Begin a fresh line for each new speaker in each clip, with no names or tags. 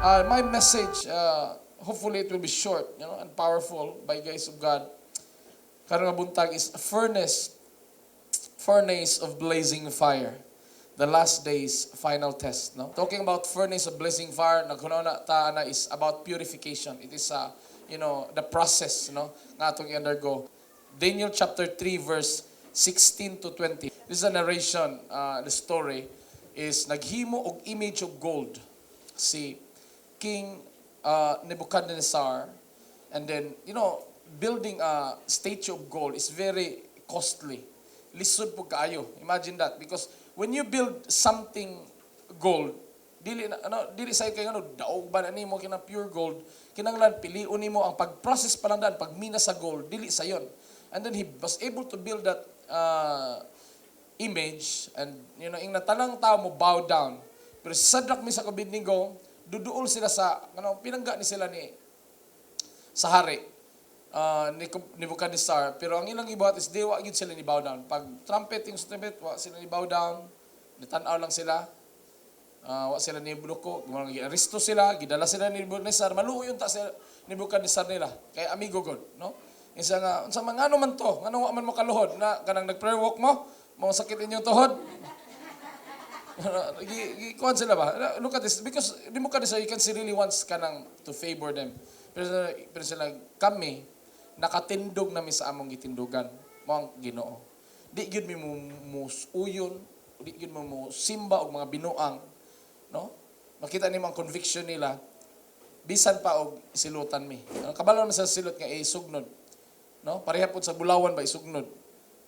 My message, hopefully it will be short, and powerful by grace of God. Karong nga buntag is a furnace of blazing fire. The last days, final test. No? Talking about furnace of blazing fire, nagkunana ta na is about purification. It is, the process, nga atong i-undergo. Daniel chapter 3, verse 16 to 20. This is a narration, the story is naghimo og image of gold si King Nebuchadnezzar, and then, building a statue of gold is very costly. Lisod po kaayo. Imagine that. Because when you build something gold, dili say kay daog ba na nimo kina pure gold, kinanglan piliun nimo ang pag-process pa lang daan, pagmina sa gold, dili sayon. And then he was able to build that image, and ing natanang tao mo bow down. Pero Shadrach, Meshach, Abednego, duduol sila sa pinangga ni sila sa hari ni Nebuchadnezzar, pero ang ilang ibuhat is di wa gyud sila ni bow down. Pag trumpet wa sila ni bow down, nitanaw lang sila. Wa sila ni buluko, giaristo sila, gidala sila ni Nebuchadnezzar, maluoy ta sa Nebuchadnezzar nila. Kay amigo god, no? Isa nga unsa man ngano man to, ngano wa man mo kaluhod na kanang nag-prayer walk mo sakit inyong tuhod. Kuhan sila ba? Look at this. Because Nebuchadnezzar, you can see really wants kanang to favor them. Pero sila, kami, nakatindog namin sa among gitindugan. Mga Ginoo. Di yun mo uyon, di yun mo simba o mga binuang. No? Makita niyo ang conviction nila, bisan pa og silutan mi. Kabalo na sa silot nga isugnod. No? Pareha po sa bulawan ba isugnod.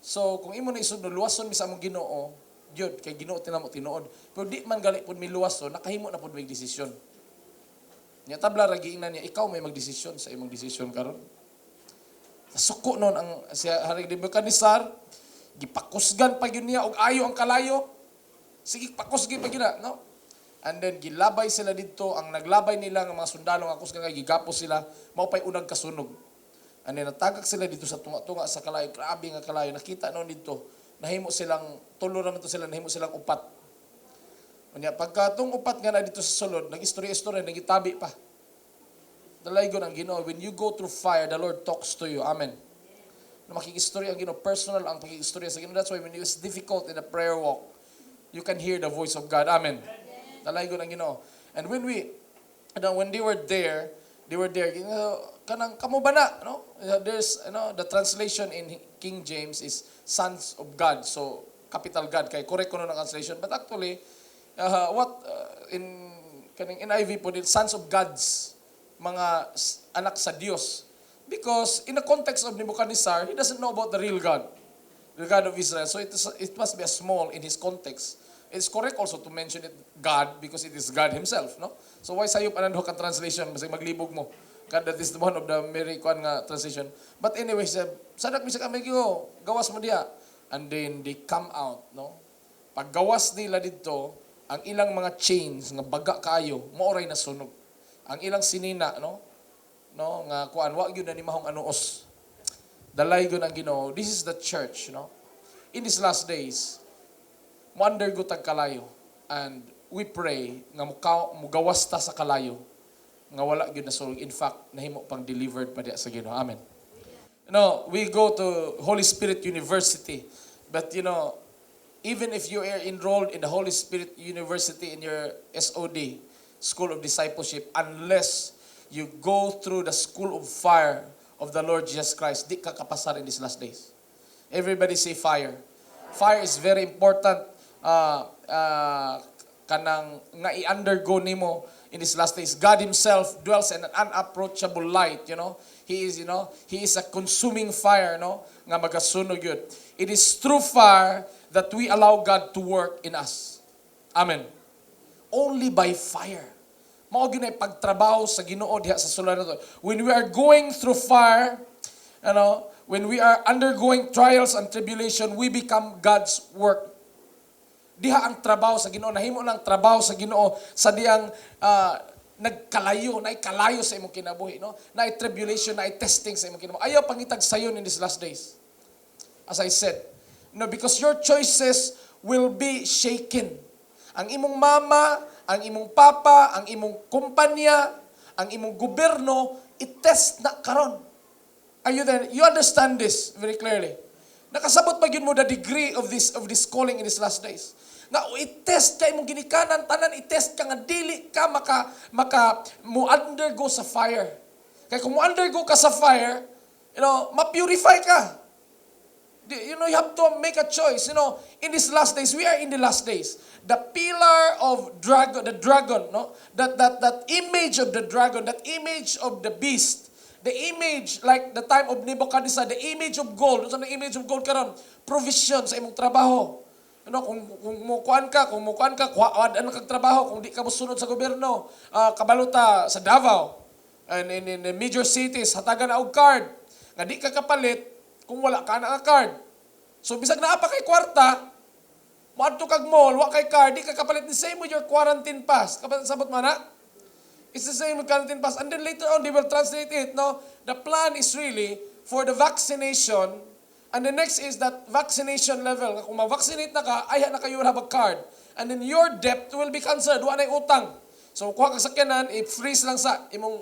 So, kung imo na isugnod, luwason mi sa among Ginoo, Diyon, kay Ginoo tinamo tinuod. Pero di man gali pud mi luwason, nakahimo na pud may desisyon. Nya tabla ra giingnan niya, ikaw may magdesisyon sa imong desisyon karon. Suko noon ang siya Hari Nebuchadnezzar, gipakusgan pa gyud niya og ayo ang kalayo. Sige, pakusgi pa gyud na, no? And then gilabay sila didto, ang naglabay nila nga mga sundalo nga kusgan kay gigapos sila, mao pay unang kasunog. And then natagak sila dito sa tunga-tunga sa kalayo, grabe nga kalayo, nakita noon dito. Nahimo silang, tulo naman to sila, nahimo silang upat. Kanya, pagkatong upat nga na dito sa sulod, nag-istorya-istorya, nagitabi pa. Dalaygon ang Ginoo, when you go through fire, the Lord talks to you. Amen. Na makikistorya ang Ginoo, personal ang pakikistorya sa Ginoo. That's why when it's difficult in a prayer walk, you can hear the voice of God. Amen. Dalaygon ang Ginoo. And when they were there, kanang kamo ba na, no? There's the translation in King James is sons of God. So capital God kay correct ko no ang translation, but actually in kaning NIV po din sons of gods, mga anak sa Dios. Because in the context of Nebuchadnezzar, he doesn't know about the real God, the God of Israel. So it must be a small in his context. It's correct also to mention it God because it is God himself, no? So why sayop anando ka translation basig maglibog mo? God, that is the one of the very kuan nga translation. But anyway, sadak mi sa kamigyo, gawas mo diha. And then they come out, no? Pag gawas nila didto, ang ilang mga chains nga baga kaayo, maoray na sunog. Ang ilang sinina, no? Nga kuan wa gyud na ni mahong anuos. Dalay gyud ang Ginoo. This is the church, no? In these last days, mo undergo tag kalayo, and we pray nga mugawas ta sa kalayo nga wala gyud nasulog. In fact, nahimo pang delivered pa diha sa Ginoo. Amen. We go to Holy Spirit University, but even if you are enrolled in the Holy Spirit University in your SOD, School of Discipleship, unless you go through the school of fire of the Lord Jesus Christ, di ka kapasar in these last days. Everybody say fire. Fire is very important. Kanang nga i-undergo nimo in these last days. God himself dwells in an unapproachable light, He is a consuming fire, nga magasunog yun. It is through fire that we allow God to work in us. Amen. Only by fire. Mao gyud ay pagtrabaho sa Ginoo diha sa sulan nato. When we are going through fire, when we are undergoing trials and tribulation, we become God's work. Diha ang trabaho sa Ginoo, nahimo lang trabaho sa Ginoo sa diyang nagkalayo, naikalayo sa imong kinabuhi, no? Naay tribulation, naay testing sa imong kinabuhi. Ayaw pangitag sayon in these last days. As I said, because your choices will be shaken. Ang imong mama, ang imong papa, ang imong kumpanya, ang imong gobyerno, i-test na karon. Are you there? You understand this very clearly. Nakasabot pa gyud mo the degree of this calling in these last days. Nga i-test ka imong ginikanan, tanan i-test ka nga dili ka maka mo undergo sa fire. Kaya kung mo undergo ka sa fire, ma-purify ka. You have to make a choice. In these last days, we are in the last days. The pillar of the dragon, no? That image of the dragon, that image of the beast, the image like the time of Nebuchadnezzar, the image of gold. Ano the image of gold karon? Provision sa imong trabaho. Kung mukuan ka, ano kang trabaho, kung di ka mosunod sa gobyerno, kabaluta sa Davao, and in the major cities, hatagan na og card. Nga di ka kapalit, kung wala ka na card. So, bisag na pa kay kwarta, maadto kag mall, wa kay card, di ka kapalit. The same with your quarantine pass. Sabot man na? It's the same with quarantine pass. And then later on, they will translate it. No? The plan is really for the vaccination. And the next is that vaccination level. Kung ma-vaccinate na ka, na ka, you will have a card. And then your debt will be cancelled. Wa na utang. So, kuha kang sakyanan, i-freeze lang sa imong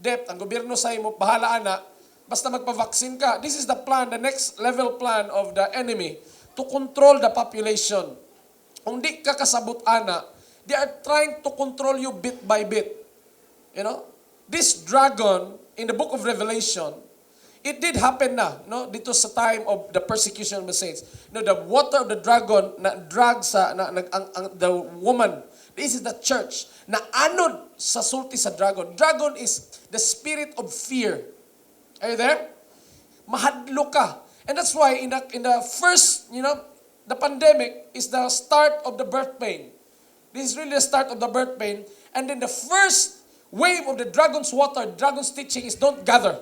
debt. Ang gobyerno sa imo, bahalaan na. Basta magpa-vaccine ka. This is the plan, the next level plan of the enemy to control the population. Kung di ka kasabot, they are trying to control you bit by bit. This dragon, in the book of Revelation, it did happen na, dito sa time of the persecution of the saints. The water of the dragon na drag the woman. This is the church na anod sa sulti sa dragon. Dragon is the spirit of fear. Are you there? Mahadlo ka. And that's why in the first, the pandemic is the start of the birth pain. This is really the start of the birth pain. And then the first wave of the dragon's water, dragon's teaching is don't gather.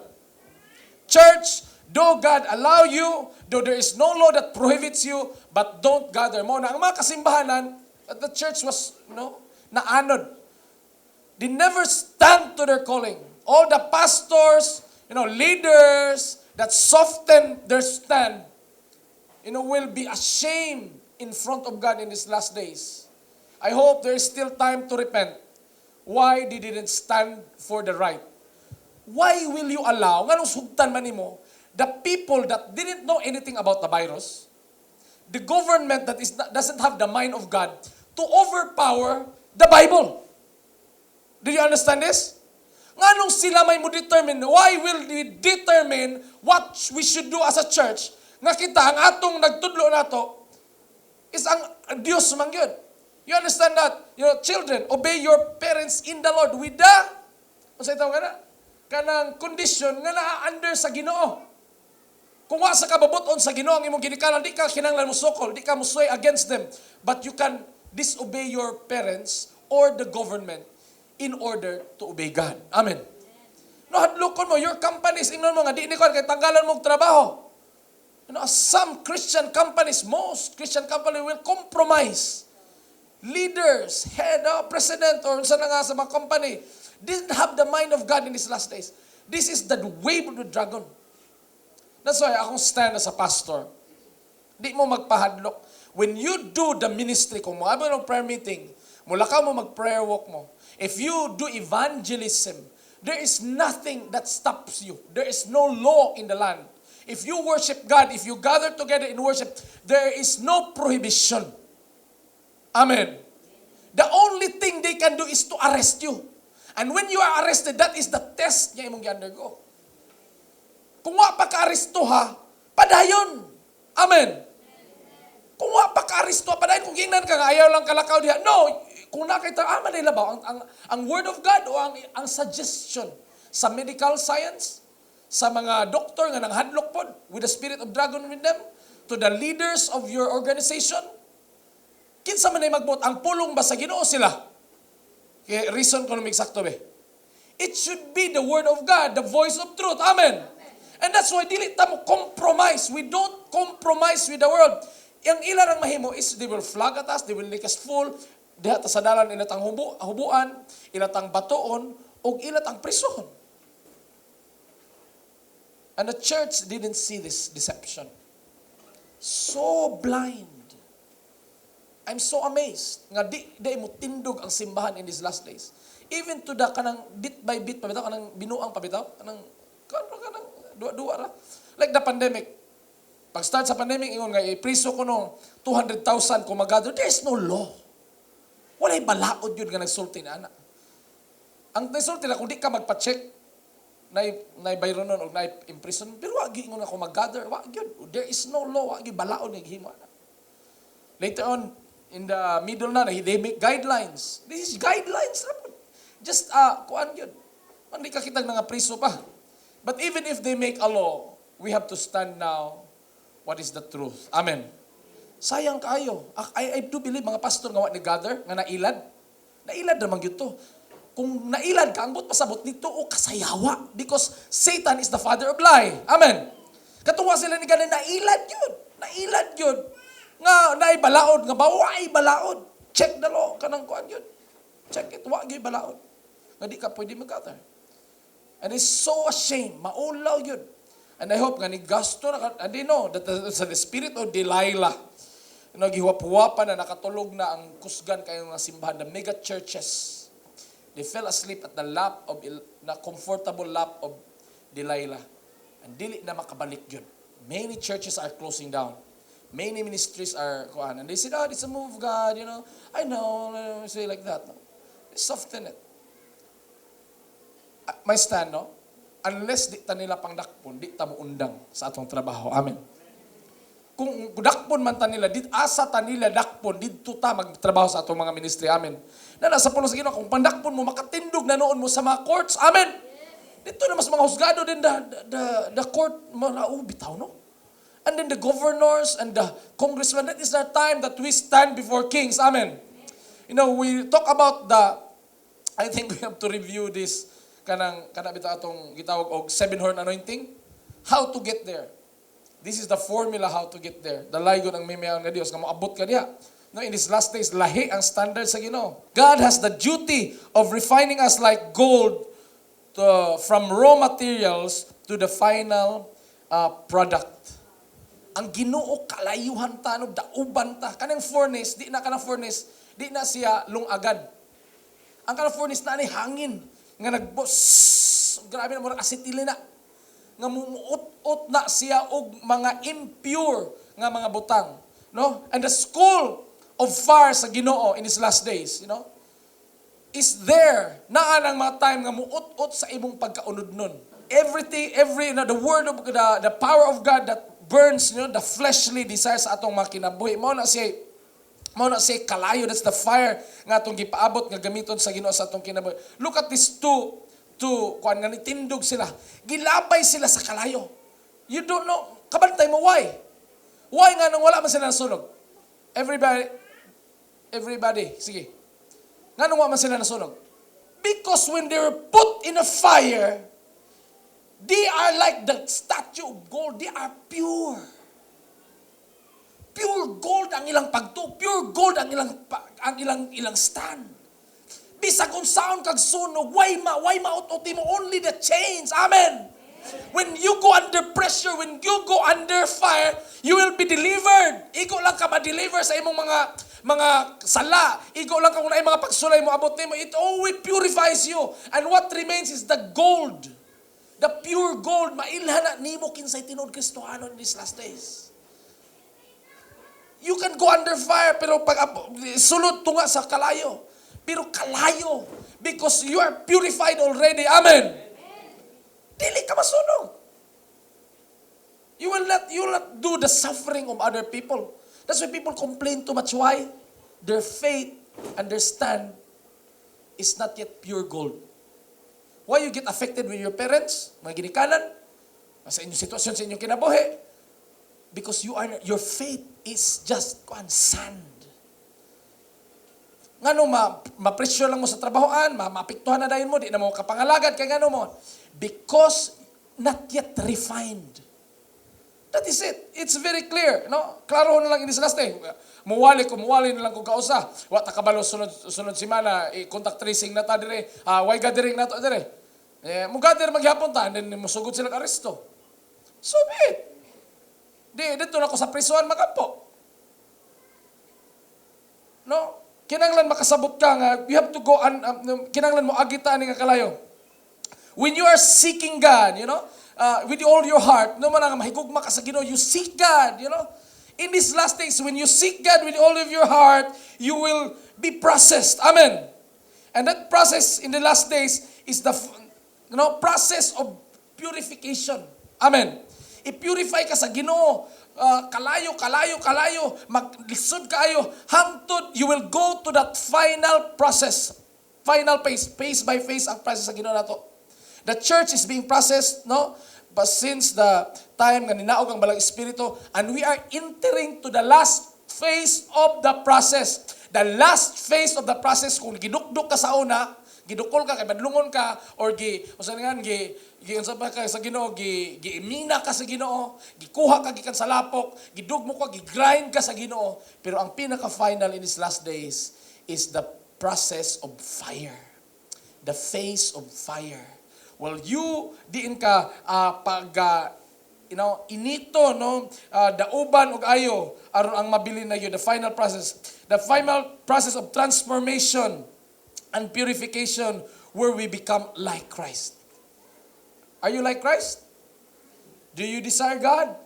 Church, though God allow you, though there is no law that prohibits you, but don't gather. Mo na ang mga kasimbahanan, the church was, naanod. They never stand to their calling. All the pastors, leaders that soften their stand, will be ashamed in front of God in these last days. I hope there is still time to repent. Why they didn't stand for the right? Why will you allow, nga nung sugtan man nimo, the people that didn't know anything about the virus, the government that doesn't have the mind of God, to overpower the Bible? Do you understand this? Nga nung sila may mo determine, why will we determine what we should do as a church? Nga kita, ang atong nagtudlo nato is ang Diyos man yun. You understand that? Children, obey your parents in the Lord with the, sa itaw ka na? Kanang condition nga na-under sa Ginoo. Kung wa sa kababuton sa Ginoo ang imong ginikanan, di ka kinahanglan mo sokol, di ka mo sway against them, but you can disobey your parents or the government in order to obey God. Amen. No, hadlokon mo, your companies, ingnon mo nga, di ni ko, kay tanggalan mo trabaho. Some Christian companies, most Christian companies will compromise. Leaders, head, president, or sa nga sa mga company, didn't have the mind of God in these last days. This is the wave of the dragon. That's why akong stand as a pastor. Di mo magpahadlok. When you do the ministry, kung mga ng prayer meeting, mula ka mo mag-prayer walk mo. If you do evangelism, there is nothing that stops you. There is no law in the land. If you worship God, if you gather together in worship, there is no prohibition. Amen. The only thing they can do is to arrest you. And when you are arrested, that is the test niya imong gi-undergo. Kung wa pa ka-aresto padayon. Amen. Kung wa pa ka-aresto padayon, kung gingnan ka nga, ayaw lang kalakaw diha. No, kung nakita, manila ba? Ang word of God o ang suggestion sa medical science, sa mga doktor nga nanghadlok pod, with the spirit of dragon with them, to the leaders of your organization, kinsa man ay magbuot, ang pulong ba sa Ginoo sila? Okay, reason ko nung eksakto be. It should be the word of God, the voice of truth. Amen. And that's why dili ta mo compromise. We don't compromise with the world. Yang ilarang mahimo is they will flag at us, they will make us full. Diha ta sa dalan ilatang hubuan, ilatang batoon, o ilatang prison. And the church didn't see this deception. So blind. I'm so amazed nga di mo tindog ang simbahan in these last days. Even to the kanang bit by bit pabitaw, kanang binuang pabitaw, kanang duwa ra. Like the pandemic. Pag start sa pandemic, ingon nga, ipriso ko no 200,000 kung mag-gather. There's no law. Walay balaod yun nga nagsulti na anak. Ang nagsulti na kung di ka magpa-check, na-bayron nun o na-imprison, pero wag ingon ako mag-gather, wag yun. There is no law, wag yun balaod nga gihimo anak. Later on, in the middle na, they make guidelines. This is guidelines. Just, kuan yun. Hindi ka kitag nga priso pa. But even if they make a law, we have to stand now what is the truth. Amen. Sayang kayo. I do believe mga pastor nga ni gather, nga nailad. Nailad naman yun to. Kung nailad ka, ambot pasabot dito o kasayawa. Because Satan is the father of lie. Amen. Katuwa sila ni ganun, nailad yun. Nailad yun. Nga naibalaod, nga baway balaod. Check the law, kanang kuan yun. Check it, wag yung balaod. Nga di ka pwede mag-gather. And it's so ashamed. Maulaw yun. And I hope nga ni gasto na, and they know that sa the spirit of Delilah, gihuwap-huwapan na nakatulog na ang kusgan kayo ng simbahan, the mega churches, they fell asleep at the lap of, na comfortable lap of Delilah. And dili na makabalik yun. Many churches are closing down. Many ministries are, and they said, it's a move of God, I know, say like that. No? They soften it. My stand, no? Unless di ta nila pang dakpon, di ta mo undang sa atong trabaho. Amen. Kung dakpon man ta nila, asa ta nila dakpon, dito ta magtrabaho sa atong mga ministry. Amen. Na nasa pulo sa Ginoo, kung pandakpon mo, makatindog na noon mo sa mga courts. Amen. Dito na mas mga husgado din the court, bitaw, no? And then the governors and the congressmen, that is the time that we stand before kings. Amen. We talk about I think we have to review this kanang bitaw atong gitawag og 7-horn anointing. How to get there. This is the formula how to get there. Dalaygon ang mimayon nga Dios nga moabot ka diha. No, in these last days, lahi ang standard sa Ginoo. God has the duty of refining us like gold from raw materials to the final product. Ang Ginoo kalayuhan ta no, dauban ta. Kanang furnace, di na siya lungagan. Ang kanang furnace na ni hangin nga nagbos, grabe na murag acetilina, nga mumuot-ot na siya og mga impure nga mga butang, no? And the school of fire sa Ginoo in His last days, is there. Naa nang mga time nga muot-ot sa imong pagkaunod nun. The word of the power of God that burns, the fleshly desires sa atong mga kinabuhi. Mao na siya kalayo. That's the fire nga atong gipaabot nga gamiton sa Ginoo sa atong kinabuhi. Look at these two kuan nga nitindog sila. Gilabay sila sa kalayo. You don't know, kabantay mo why? Why nga nang wala man sila nasunog? Everybody, sige. Nga nang wala man sila nasunog? Because when they were put in a fire, they are like the statue of gold. They are pure. Pure gold ang ilang pagtuo. Pure gold ang ilang stand. Bisag unsaon kag sunog, why maututi mo only the chains. Amen. When you go under pressure, when you go under fire, you will be delivered. Ikaw lang ka ma-deliver sa imong mga sala. Ikaw lang ka kung na mga pagsulay mo abot nimo. It always purifies you. And what remains is the gold. The pure gold. Mailhan na nimo kinsay tinuod Kristohano in these last days. You can go under fire, pero pag sulod tunga sa kalayo. Pero kalayo, because you are purified already. Amen. Dili ka masunog. You will not do the suffering of other people. That's why people complain too much. Why? Their faith and their stand is not yet pure gold. Why you get affected with your parents? Mga ginikanan? Sa inyong sitwasyon, sa inyong kinabuhi? Because your faith is just sand. Ngano ma-pressure lang mo sa trabahoan, maapektuhan na dayon mo, di na mo kapangalagad, kay ngano mo? Because not yet refined. That is it. It's very clear. No? Klaro na lang in this last day. Muwali na lang kung kausa. Wa ta kabalo sunod semana, contact tracing na ta dire. Why gathering na to dire. Mugather maghapon ta, and then musugod sila ka aresto. So be it. Dito na ko sa prison magampo. No? Kinanglan makasabot ka nga, you have to go, kinanglan mo agitaan nga kalayo. When you are seeking God, with all your heart, no man nga mahigugma ka sa Ginoo, you seek God, In these last days, when you seek God with all of your heart, you will be processed. Amen. And that process in the last days is the process of purification. Amen. I-purify ka sa Ginoo. Kalayo, maglisod kaayo, hangtod, you will go to that final process. Final phase by phase ang process sa Ginoo nato. The church is being processed, no? But since the time nga ninaog ang Balang Espiritu, and we are entering to the last phase of the process. The last phase of the process, kung gidukduk ka sa una, gidukol ka, kay badlungon ka, or unsa ba ka sa Ginoo, giimina ka sa Ginoo, gikuha ka gikan sa lapok, gidugmo ka, gigrind ka sa Ginoo. Pero ang pinaka-final in these last days is the process of fire. The phase of fire. Well, you diin ka inito, dauban og ayo aron ang mabilin na yun, the final process. The final process of transformation and purification where we become like Christ. Are you like Christ? Do you desire God?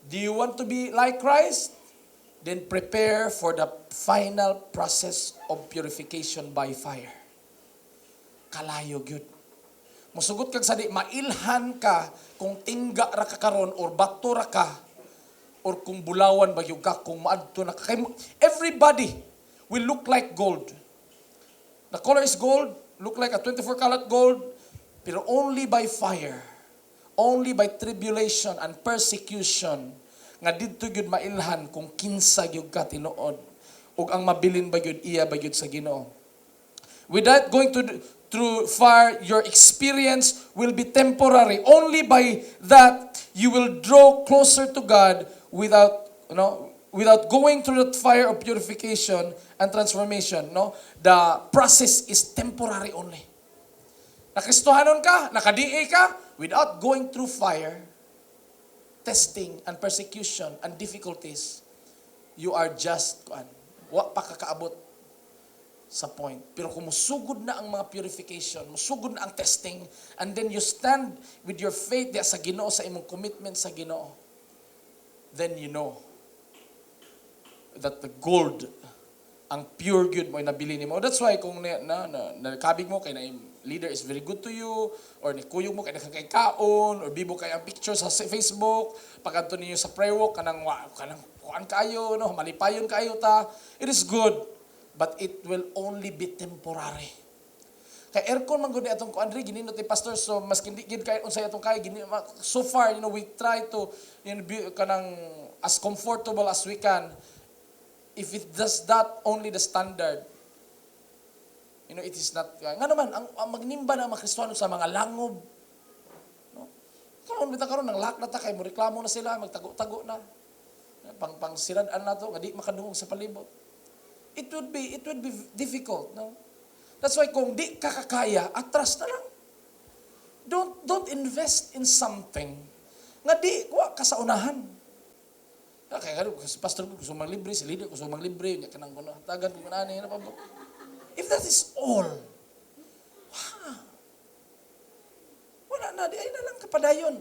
Do you want to be like Christ? Then prepare for the final process of purification by fire. Kalayo gyud. Musugot kag sadi mailhan ka kung tingga ra ka karon or bato ra ka or kung bulawan ba gyud ka kung maadto na ka. Everybody will look like gold. The color is gold, look like a 24 karat gold, pero only by fire, only by tribulation and persecution, nga didto gyud mailhan kung kinsa gyud ka tinuod, ug ang mabilin ba gyud iya ba gyud sa Ginoo. Without going through fire, your experience will be temporary. Only by that you will draw closer to God without going through that fire of purification and transformation. The process is temporary only. Nakristohanon ka, nakadiin ka, without going through fire, testing, and persecution, and difficulties, you are just, wa pa kakaabot sa point. Pero kung musugod na ang mga purification, musugod na ang testing, and then you stand with your faith sa Ginoo, sa imong commitment sa Ginoo, then you know that the gold, ang pure good mo ay nabili nimo. That's why kung nakabig mo kay na leader is very good to you, or nikuyog mo kay nakakaon, or bibo kay ang picture sa Facebook, pagkanto ninyo sa prayer walk kanang kuan kayo, malipayon kayo ta. It is good, but it will only be temporary. Kay aircon man gud atong kuan ri gininot ni pastor, so mas hindi gid kay unsay atong kay so far we try to kanang as comfortable as we can. If it does that only the standard, it is not, nga naman, ang magnimba na mga Kristiyano sa mga langob, karon ng lahat na ta, kay mo reklamo na sila, magtago-tago na, pang siradaan na to, nga di makadungog sa palibot. It would be difficult, no? That's why kung di kakakaya, atras na lang. Don't invest in something nga di wa ka sa unahan. Kaya si pastor ko gusto maglibre, si leader gusto maglibre, nya kanang kuno tagan kung ani na pa. If that is all, wala na, di ay na lang kapadayon.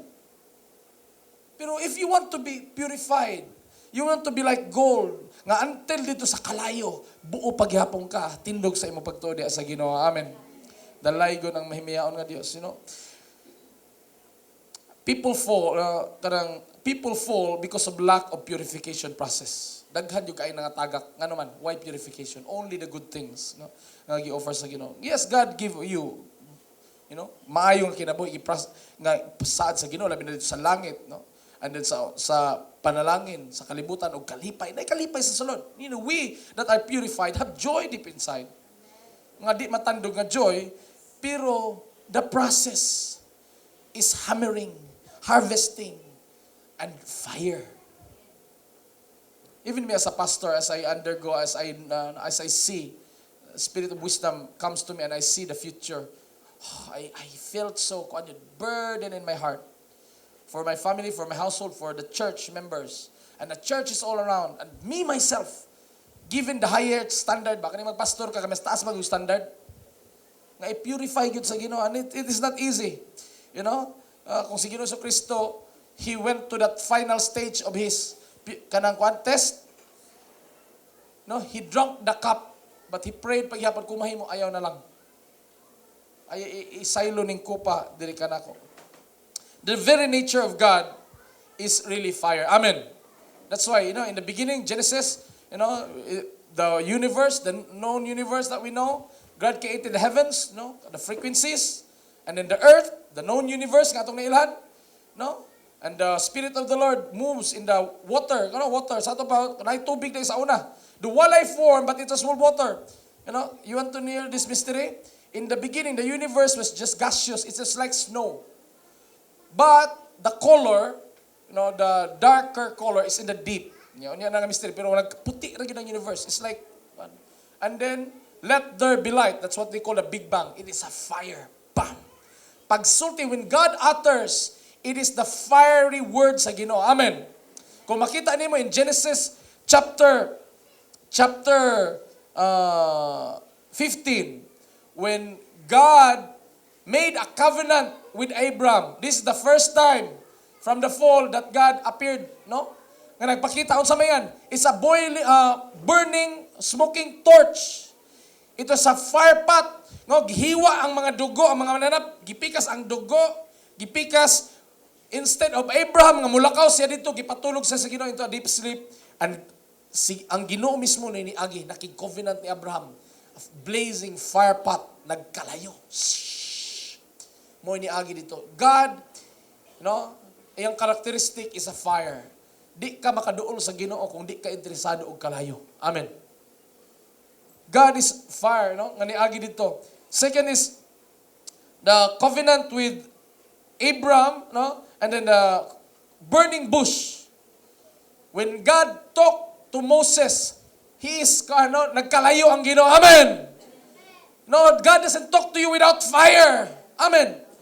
Pero if you want to be purified, you want to be like gold, nga until dito sa kalayo, buo paghapon ka, tindog sa imong pagtuo sa Ginoo. Amen. Dalaygon ang mahimiyaon nga Dios, People fall because of lack of purification process. Daghan yung kain nga tagak. Nga naman, why purification? Only the good things, nga gi-offer sa Ginoo. Yes, God give you, maayong kinabuhi nga saad sa Ginoo, labi na dito sa langit, and then sa panalangin, sa kalibutan og kalipay. Nay kalipay sa sulod. We that are purified have joy deep inside. Nga di matandog nga joy, pero the process is hammering, harvesting, and fire. Even me as a pastor, as I undergo, as I see, spirit of wisdom comes to me and I see the future, I felt so burden in my heart for my family, for my household, for the church members. And the church is all around. And me, myself, given the higher standard ba kani magpastor ka mas taas mag yung standard nga i-purify gyud sa Ginoo, and it is not easy. You know, kung si Ginoo sa Kristo, he went to that final stage of his kanang test. No, he drank the cup, but he prayed paghihapon kung mahimo ayaw na lang. Ay isaylo ning kupa diri kanako. The very nature of God is really fire. Amen. That's why, you know, in the beginning, Genesis, you know, the universe, the known universe that we know, God created the heavens, no, the frequencies, and then the earth, the known universe, nga itong nailhan, no, and the Spirit of the Lord moves in the water, water, sa ito pa, kunay tubig na sa una. The walay form, but it was full water. You know, you want to know this mystery? In the beginning, the universe was just gaseous. It's just like snow. But the color, you know, the darker color is in the deep. Yan ang mystery. Pero nagputi rin ang universe. It's like, and then, let there be light. That's what they call the Big Bang. It is a fire. Bam! Pagsulti, when God utters, it is the fiery word sa Ginoo. Amen. Kung makita niyo in Genesis chapter 15, when God made a covenant with Abraham. This is the first time from the fall that God appeared, no? Nga nagpakita unsa may yan. It's a burning, smoking torch. Ito sa fire pot, no? Gihiwa ang mga dugo, ang mga mananap, gipikas ang dugo, gipikas instead of Abraham nga mulakaw siya dito, gipatulog sa Ginoo into a deep sleep, and ang Ginoo mismo ni agi nakig-covenant ni Abraham, blazing fire pot, nagkalayo. Mo ni agi dito. God, you know, iyang characteristic is a fire. Di ka makaduol sa Ginoo kung di ka interesado og kalayo. Amen. God is fire, no? Nga niagi dito. Second is the covenant with Abraham, no? And then the burning bush. When God talked to Moses, he is nagkalayo ang Ginoo. Amen. No, God doesn't talk to you without fire. Amen.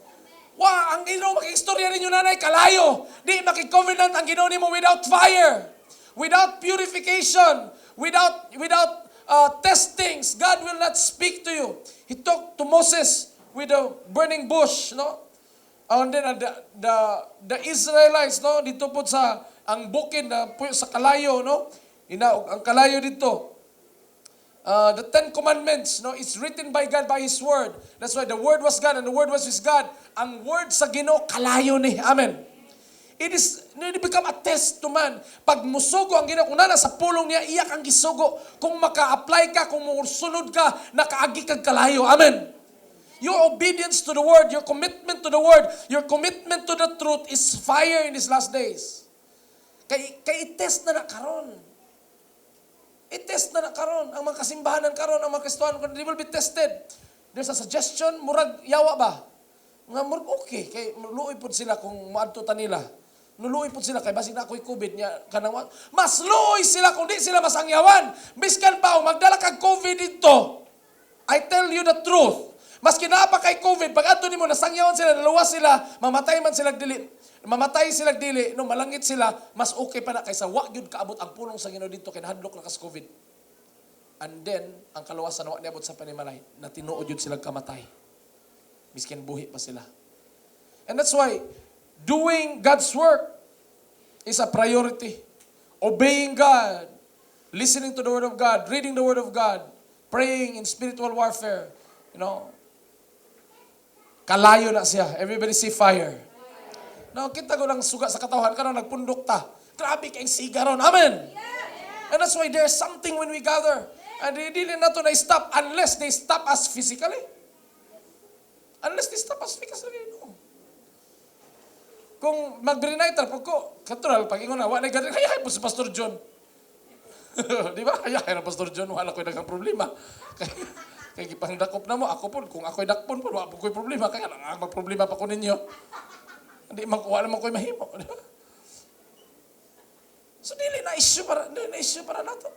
Ang Ginoo makikistorya ninyo nanay kalayo. Di makikovenant ang Ginoo nimo without fire, without purification, without testings. God will not speak to you. He talked to Moses with a burning bush, no? And then the Israelites, no, dito po sa ang bukid na sa kalayo, no? Ang kalayo dito. The Ten Commandments, no, it's written by God by His Word. That's why the Word was God and the Word was with God. Ang Word sa Ginoo kalayo ni. Amen. It become a test to man. Pag musugo ang Ginoo, kung nana sa pulong niya, iyak ang gisugo. Kung maka-apply ka, kung musunod ka, nakaagi kag kalayo. Amen. Your obedience to the Word, your commitment to the Word, your commitment to the truth is fire in these last days. Kay i-test na karon. I-test na karon ang mga kasimbahanan karon, ang mga Kristohanon, they will be tested. There's a suggestion, murag yawa ba? Nga murag okay, kay luoy pud sila kung maadto ta nila. Nuluoy pud sila kay basig na ako'y COVID niya kanang mas luoy sila kung di sila masangyawan. Biskan pa magdala kag COVID dito. I tell you the truth. Maski na pa kay COVID, pag adto nimo nasangyawan sila, naluwas sila, mamatay man sila dili. Mamatay sila dili, no malangit sila, mas okay pa na kaysa wa gyud kaabot ang pulong sa Ginoo dito kay nahadlok na kas COVID. And then ang kaluwasan wa niabot sa panimalay, na tinuod yun sila kamatay. Miskin buhi pa sila. And that's why doing God's work is a priority. Obeying God, listening to the Word of God, reading the Word of God, praying in spiritual warfare, you know, kalayo na siya. Everybody see fire. No, kita ko lang suga sa katawhan karon nagpundok ta. Grabe kay sigaron. Amen. And that's why there's something when we gather. And dili na to na stop unless they stop us physically. Unless they stop us physically. No. Kung mag-briniter pag ko, katulad pag ingon na wa na gadin hayay po si Pastor John. Di ba? Hayay na Pastor John, wala ko daghang problema. Kay gipangdakop na mo ako po kung ako'y dakpon po wa po ko'y problema kaya lang magproblema pa ko ninyo. Hindi makuha naman ko'y mahimo. So, dili na issue para nato.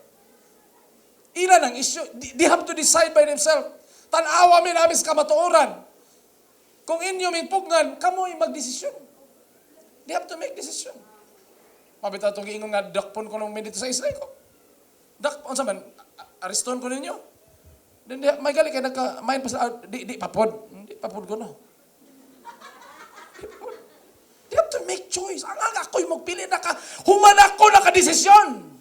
Ilan ang issue? They have to decide by themselves. Tanawa mi namin sa kamatuoran. Kung inyo may pugnan, kamo'y magdesisyon. They have to make decision. Mabita itong giingon nga, dakpon ko nung minute sa Israel ko. Dak, unsa man, ariston ko ninyo? Then, may gali kay nagka-main pa sa, di papod. Di papod ko, no? You have to make choice. Ang ako'y magpili human ako nakadesisyon.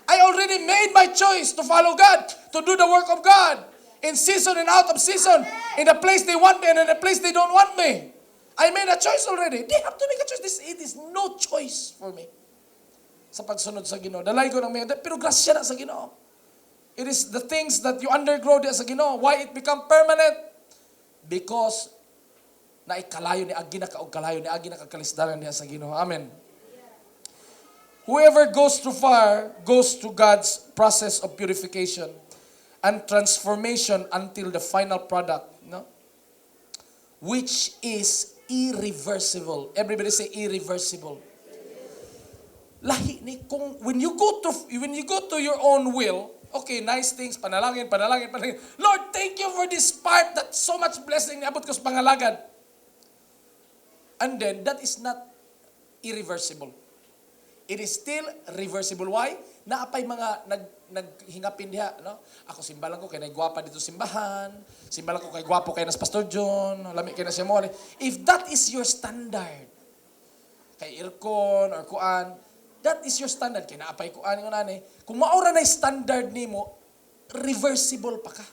I already made my choice to follow God, to do the work of God, in season and out of season, in the place they want me and in the place they don't want me. I made a choice already. They have to make a choice. It is no choice for me. Sa pagsunod sa Ginoo. Dalay ko ng mga, pero grasya na sa Ginoo. It is the things that you undergo sa Ginoo. Why it become permanent? Because na ikalayo ni agi na kaugkalayo ni agi na kakalisdanan niya sa Ginoo. Amen. Whoever goes too far goes to God's process of purification and transformation until the final product, no? Which is irreversible. Everybody say irreversible. Lahi ni kung when you go to your own will, okay, nice things, panalangin. Lord, thank you for this part that so much blessing niabot ko sa pangalagad. And then that is not irreversible. It is still reversible. Why? Naapay mga naghingapin diha, no? Ako simbalan ko kay naigwapa dito simbahan. Simbalan ko kay gwapo kay nas Pastor John, lami kay na siya mo. If that is your standard, kay Irkon or kuan, that is your standard. Kay naapay kuan ng nani. Kung maura na standard nimo, reversible pa ka.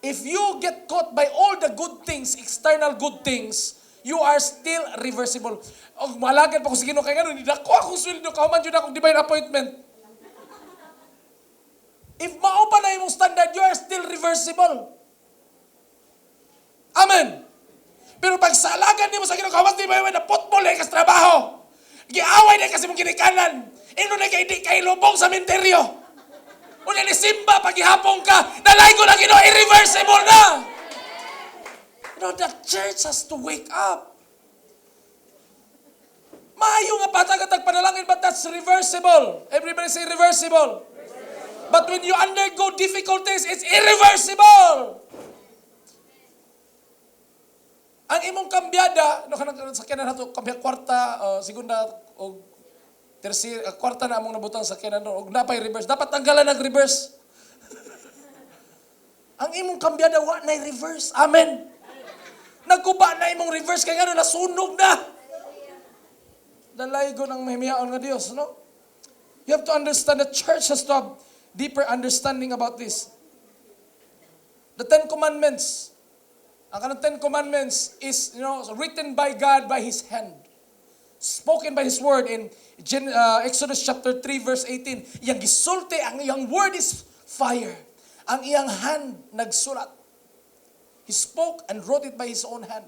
If you get caught by all the good things, external good things, you are still reversible. O malagad pa ko sa Ginoo kay ngano ni dako akong sweldo kauman jud akong divine appointment. If mao pa na imong standard, you are still reversible. Amen. Pero pag sa alagad nimo sa Ginoo kauman di ba na football ay kas trabaho. Giaway na kasi mong ginikanan. Ino na kay di kay lubong sa menteryo. Una ni simba pag gihapon ka, nalay ko na Ginoo irreversible na. No, the church has to wake up. Maayo nga patag-atag panalangin, but that's reversible. Everybody say reversible. But when you undergo difficulties, it's irreversible. Ang imong kambyada, no kanang sakyanan nato, kambyag kwarta, segunda o tercer, kwarta na among nabutang sakyanan no, og napay reverse. Dapat tanggalan ang reverse. Ang imong kambyada wa na reverse. Amen. Nagkuba na imong reverse kay ngano nasunog na. Dalaygo ng mahimiyaon nga Dios, no? You have to understand the church has to have deeper understanding about this. The Ten Commandments. Ang kanang Ten Commandments is, written by God by His hand. Spoken by His word in Exodus chapter 3 verse 18. Iyang gisulti, ang iyang word is fire. Ang iyang hand nagsulat. He spoke and wrote it by His own hand.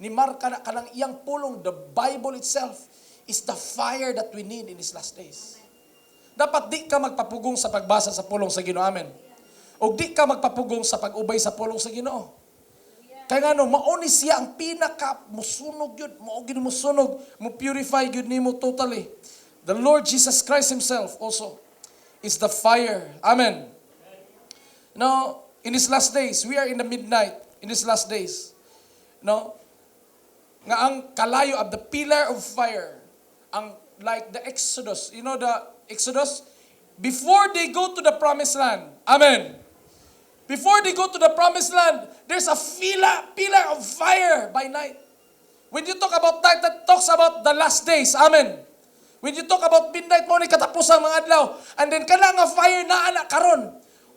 Ni marka na kanang iyang pulong, the Bible itself is the fire that we need in these last days. Dapat di ka magpapugong sa pagbasa sa pulong sa Ginoo. Amen. O di ka magpapugong sa pag-ubay sa pulong sa Ginoo. Kaya nga mauni siya ang pinaka musunog yun, maugin mo sunog, mo purify yun nimo totally. The Lord Jesus Christ Himself also is the fire. Amen. Now, in these last days, we are in the midnight, in these last days. No? Nga ang kalayo of the pillar of fire, ang like the Exodus, the Exodus, before they go to the promised land. Amen. Before they go to the promised land, there's a pillar of fire by night. When you talk about night, that talks about the last days. Amen. When you talk about midnight, mo ni katapusang mga adlaw, and then kana nga fire na anak karon.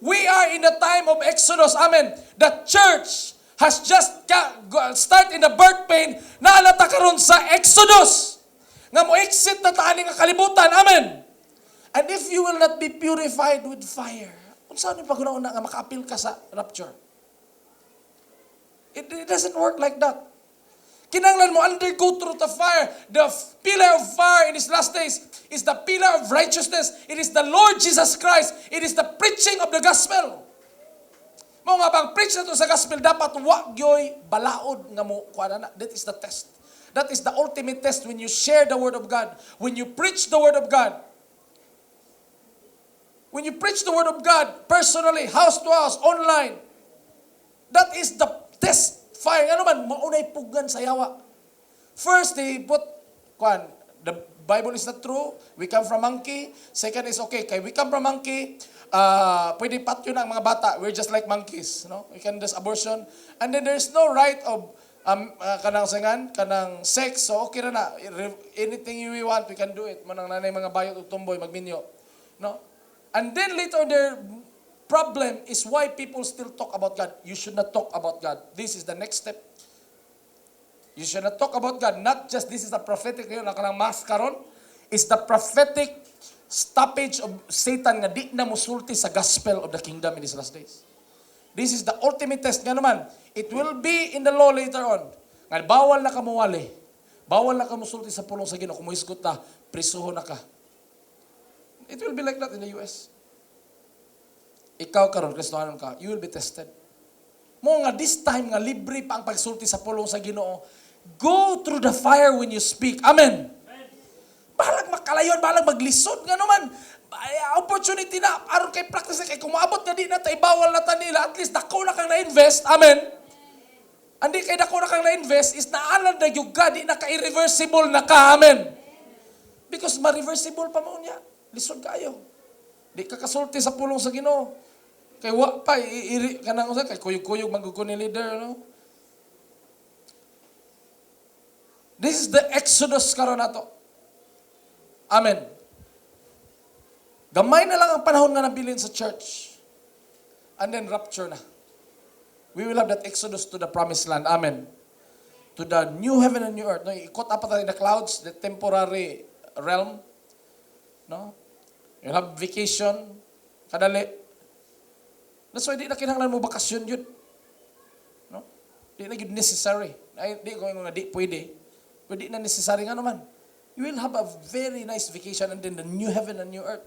We are in the time of Exodus. Amen. The church has just start in the birth pain na alata karon sa Exodus. Nga mo exit na taani nga kalibutan. Amen. And if you will not be purified with fire, unsa ni paguna-una nga makaapil ka sa rapture? It doesn't work like that. Kinanglan mo undergo through the fire. The pillar of fire in these last days is the pillar of righteousness. It is the Lord Jesus Christ. It is the preaching of the gospel. Mo nga bang preach na to sa gospel, dapat wagyoy balaod nga mo kuana na. That is the test. That is the ultimate test when you share the word of God. When you preach the word of God. When you preach the word of God personally, house to house, online. That is the test. Fire, ano man, maunay pugan sa yawa. First, they put, the Bible is not true. We come from monkey. Second is, okay, kay we come from monkey, pwede patyo na ang mga bata. We're just like monkeys. No? We can just abortion. And then there's no right of kanang sex. So okay na. Anything we want, we can do it. Manang nanay mga bayot o tumboy, magminyo. No? And then later, their problem is why people still talk about God. You should not talk about God. This is the next step. You should not talk about God. Not just this is the prophetic, yun, kanang mas karon, is the prophetic stoppage of Satan nga di na musulti sa gospel of the kingdom in these last days. This is the ultimate test nga naman. It will be in the law later on. Nga bawal na kamuwali. Bawal na kamusulti sa pulong sa Ginoo. Kung muhisgot na, prisuho na ka. It will be like that in the US. Ikaw karon, Kristohanon ka, you will be tested. Mo nga this time nga libre pa ang pagsulti sa pulong sa Ginoo. Go through the fire when you speak. Amen. Balag makalayon, balag maglisod nga naman. Opportunity na, aron kay practice na kay kung maabot na di na tayo, bawal na ta nila, at least dako na kang na-invest. Amen. Andi kay dako na kang na-invest is naalan na yung God, di na ka irreversible na ka. Amen. Because ma-reversible pa mo niya. Lisod kayo. Di ka kasulti sa pulong sa Ginoo. Kay wa pa, kanang usa kay kuyog-kuyog magugko ni leader, no? This is the Exodus karon nato. Amen. Gamay na lang ang panahon nga nabilin sa church. And then rapture na. We will have that Exodus to the promised land. Amen. To the new heaven and new earth. No, ikot apat tayo the clouds, the temporary realm. No? You'll have vacation. Kadali. That's why di na kinahanglan mo bakasyon yun. No? Di na yun necessary. Di ko yung di pwede. Pero di na necessary nga naman. You will have a very nice vacation and then the new heaven and new earth.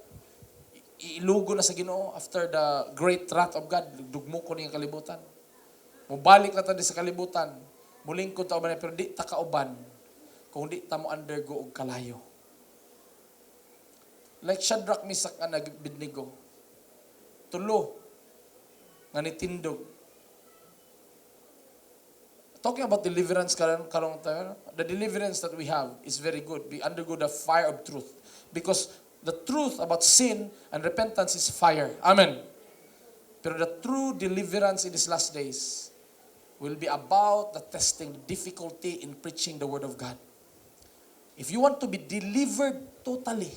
Ilugo na sa Ginoo after the great wrath of God. Dugmo ko niyang kalibutan. Mubalik na tayo sa kalibutan. Muling ko tauban pero di ta kauban kung di ta mo undergo og kalayo. Like Shadrach, Meshach, and Abednego. Tulo nga nitindog. Talking about deliverance karong tayo, the deliverance that we have is very good. We undergo the fire of truth. Because the truth about sin and repentance is fire. Amen. Pero the true deliverance in these last days will be about the testing, the difficulty in preaching the word of God. If you want to be delivered totally,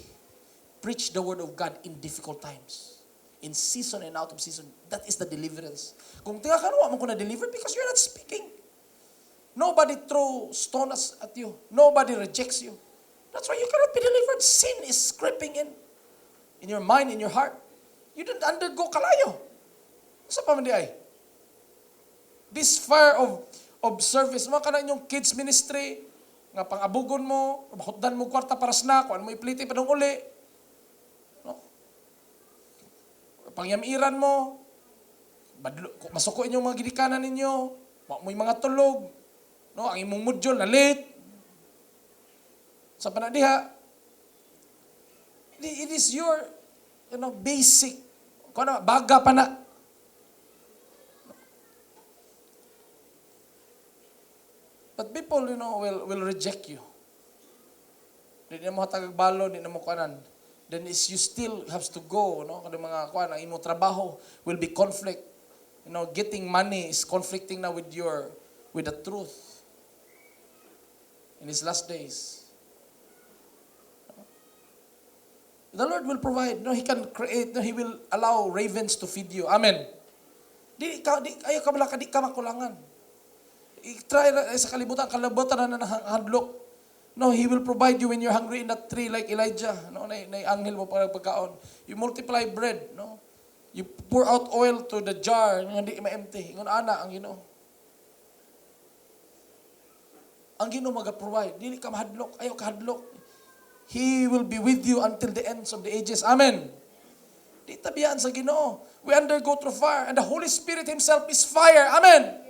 preach the word of God in difficult times. In season and out of season. That is the deliverance. Kung tinga ka mo ko na deliver because you're not speaking. Nobody throws stones at you. Nobody rejects you. That's why you cannot be delivered. Sin is creeping in your mind, in your heart. You didn't undergo kalayo. Sa pamandi ay? This fire of service, mga kanang yung kids ministry, nga pangabugon mo, mahutdan mo kwarta para snack, kung ano mo ipliti pa nung uli. No? Pangyamiran mo, masuko inyong mga gidikanan ninyo, mo yung mga tulog, no, ang imong module na late. Sa panadiha, it is your, basic. Kung ano, baga pa na. But people, will reject you. Di na mo tagagbalo, di na mo kanan. Then is you still have to go, no? Kada mga kuan, ang imong trabaho will be conflict. Getting money is conflicting now with the truth. In his last days. The Lord will provide. He can create. He will allow ravens to feed you. Amen. Di ka makulangan. I-try sa kalibutan na handlok. No, He will provide you when you're hungry in that tree like Elijah. No, na anghel mo para pagkaon. You multiply bread. No, you pour out oil to the jar. Hindi ma-empty. Ingon ana ang Ginoo. Ang Ginoo mag-provide. Dili ka mahadlok. Ayaw ka hadlok. He will be with you until the ends of the ages. Amen. Di tabihan sa Ginoo. We undergo through fire. And the Holy Spirit Himself is fire. Amen.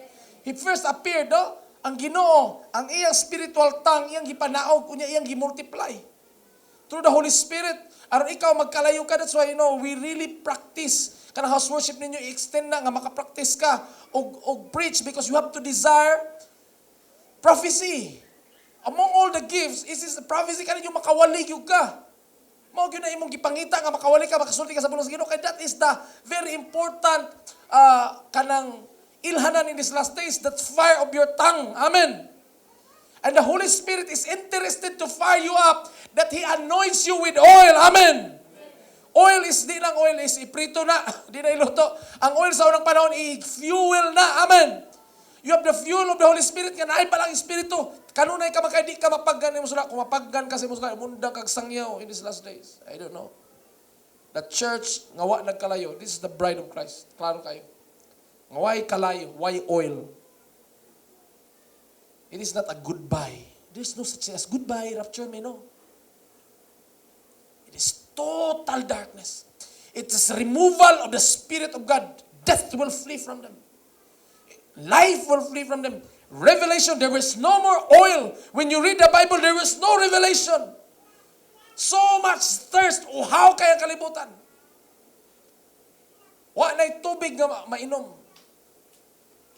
He first appeared, no? Ang Ginoo, ang iyang spiritual tongue, iyang gipanaog, kunya iyang gimultiply. Through the Holy Spirit. Aron ikaw magkalayo ka. That's why, we really practice. Kana house worship ninyo, i-extend na nga makapractice ka og preach because you have to desire prophecy. Among all the gifts, is the prophecy ka ninyo makawalig yung ka. Mao gyud na imong gipangita nga makawali ka, makasulti ka sa pulong sa Ginoo. Kay that is the very important kanang ilhanan in these last days, that fire of your tongue. Amen. And the Holy Spirit is interested to fire you up, that He anoints you with oil. Amen. Oil is, di lang oil is iprito na, di na iluto. Ang oil sa unang panahon, i-fuel na. Amen. You have the fuel of the Holy Spirit, nga naay palang Espiritu. Kanunay ka makay, di ka mapaggan mo sila. Kung mapaggan ka sa mo sila, mundang kag sangyaw in these last days. I don't know. The church, nga wa nagkalayo. This is the bride of Christ. Klaro kayo. Nga why kalayo, why oil? It is not a goodbye. There is no such thing as goodbye, rapture me, no. It is total darkness. It is removal of the Spirit of God. Death will flee from them. Life will flee from them. Revelation, there is no more oil. When you read the Bible, there is no revelation. So much thirst. Uhaw kaya kalibutan. Wa na'y tubig nga mainom.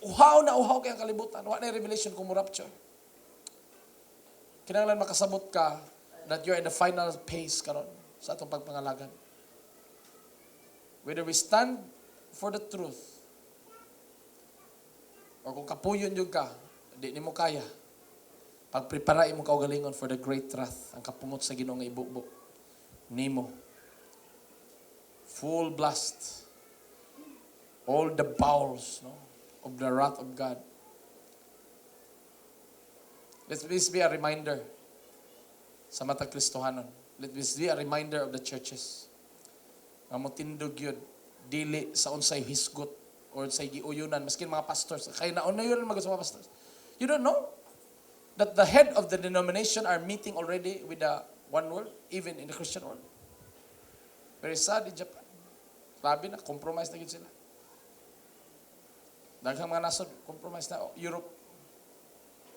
Uhaw kaya kalibutan. Wa na'y revelation kung mo rapture. Kinahanglan makasabot ka that you're in the final phase karon sa atong pagpangalagan. Whether we stand for the truth, or kung kapuyon yung ka, di mo kaya, pagprepara mo kaugalingon for the great wrath, ang kapungot sa Ginoo nga ibubo. Nimo. Full blast. All the bowels, no, of the wrath of God. Let this be a reminder sa matag Kristohanon. Let this be a reminder of the churches. Nga mo tindog yun, dili sa unsay hisgot or sa giuyunan, maskin mga pastors. Kaya nauna yun mga pastors. You don't know that the head of the denomination are meeting already with the one world, even in the Christian world. Very sad in Japan. Grabe na, compromise na yun sila. Daghang mga nasod, compromise na. Europe.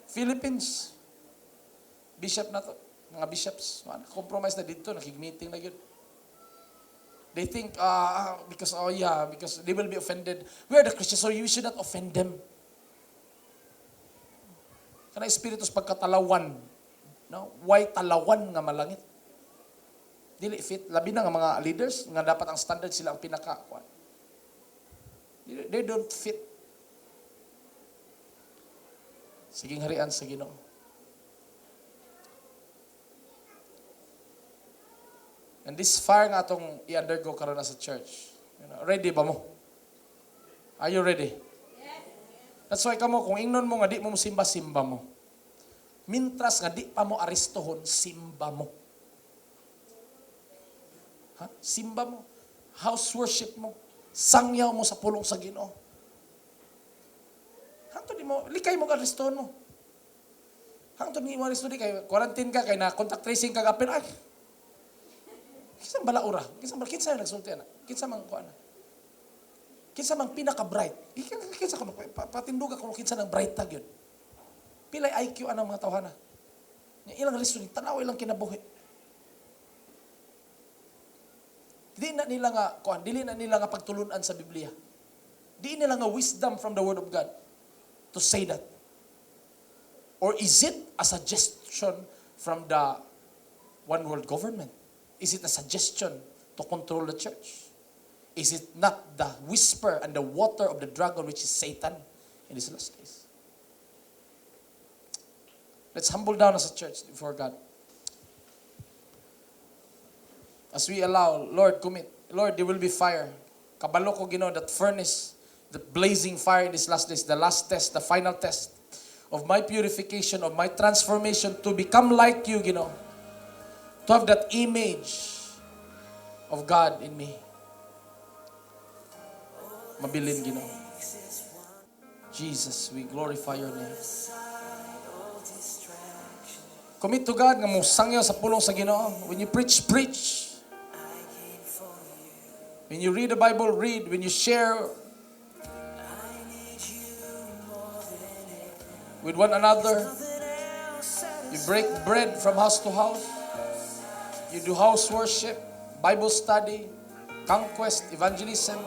Philippines. Bishop na to. Mga bishops. Compromise na dito, nakig-meeting na yun. They think, because they will be offended. We are the Christians, so you should not offend them. Kana espiritus pagkatalawan. No? Why talawan nga malangit? Dili fit. Labi na nga mga leaders, nga dapat ang standard sila ang pinaka. They don't fit. Siging harian sa Ginoo. And this fire nga itong i-undergo karon na sa church. Ready ba mo? Are you ready? Yes. That's why kamo, kung ingnon mo nga di mo simba-simba mo. Mintras nga di pa mo aristohon, simba mo. Ha? Simba mo. House worship mo. Sangyaw mo sa pulong sa Ginoo. Hangtod di mo, likay mo ka aristohon mo. Hangtod di mo aristohon, kay quarantine ka, kay na contact tracing ka kapin, ay, kinsa balaura? Kinsa nagsulti ana? Kinsa man ko ana? Kinsa man pinaka-bright? Kinsa kuno patinduga kuno kinsa nang bright tag yun. Pilay IQ anang mga tawhana. Nya ilang lisod tanaw ilang kinabuhi. Dili na nila nga pagtulunan sa Biblia. Di nila nga wisdom from the Word of God to say that. Or is it a suggestion from the one world government? Is it a suggestion to control the church? Is it not the whisper and the water of the dragon, which is Satan, in these last days? Let's humble down as a church before God. As we allow, Lord, commit. Lord, there will be fire. Kabalo ko, Ginoo, that furnace, the blazing fire in these last days, the last test, the final test of my purification, of my transformation to become like you, Ginoo. To have that image of God in me. Mabilin, Ginoo. Jesus, we glorify your name. Commit to God nga mo sangyaw sa pulong sa Ginoo. When you preach, preach. When you read the Bible, read. When you share with one another, you break bread from house to house. You do house worship, Bible study, conquest, evangelism,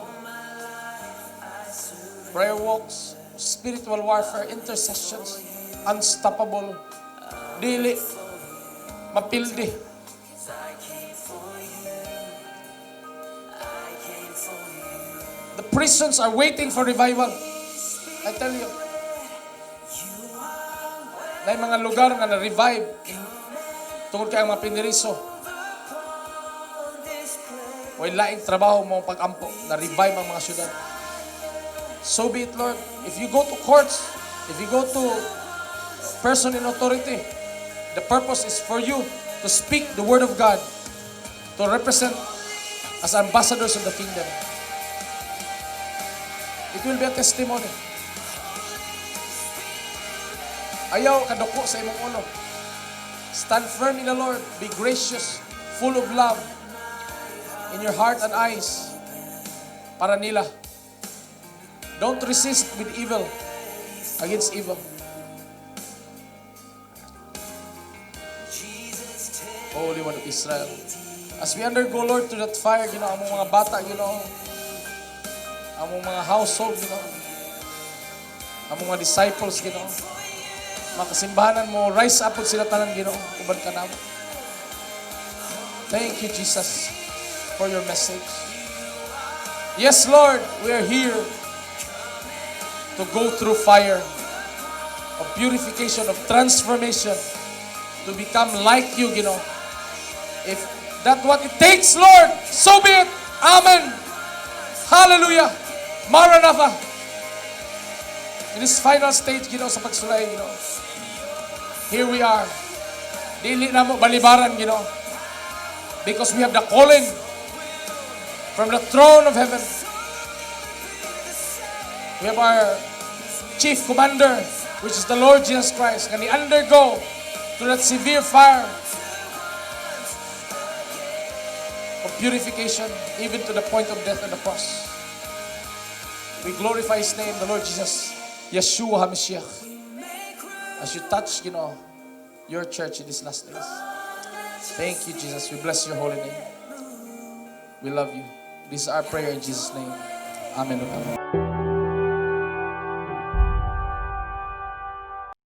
prayer walks, spiritual warfare, intercessions, unstoppable dili mapildi. The prisons are waiting for revival. I tell you. Na mga lugar nga na-revive tungkol kay ang mga piniriso. Way laing trabaho mo pag-ampo, na-revive ang mga syudad. So be it, Lord. If you go to courts, if you go to person in authority, the purpose is for you to speak the word of God, to represent as ambassadors of the kingdom. It will be a testimony. Ayaw kaduko sa imong ulo. Stand firm in the Lord. Be gracious, full of love in your heart and eyes para nila. Don't resist with evil against evil. Holy One of Israel. As we undergo, Lord, to that fire, among mga bata, among mga household, among mga disciples, mga kasimbahanan mo, rise up po sila tanan, uban ka namin. Thank you, Jesus, for your message. Yes, Lord, we are here to go through fire of purification, of transformation, to become like you, If that's what it takes, Lord, so be it. Amen. Hallelujah. Maranatha. In this final stage, sa pagsulay, here we are. Dili na mo balibaran, because we have the calling from the throne of heaven. We have our chief commander, which is the Lord Jesus Christ, and he undergo to that severe fire of purification, even to the point of death on the cross. We glorify His name, the Lord Jesus, Yeshua HaMashiach. As you touch, your church in these last days. Thank you, Jesus. We bless your holy name. We love you. This is our prayer in Jesus' name. Amen.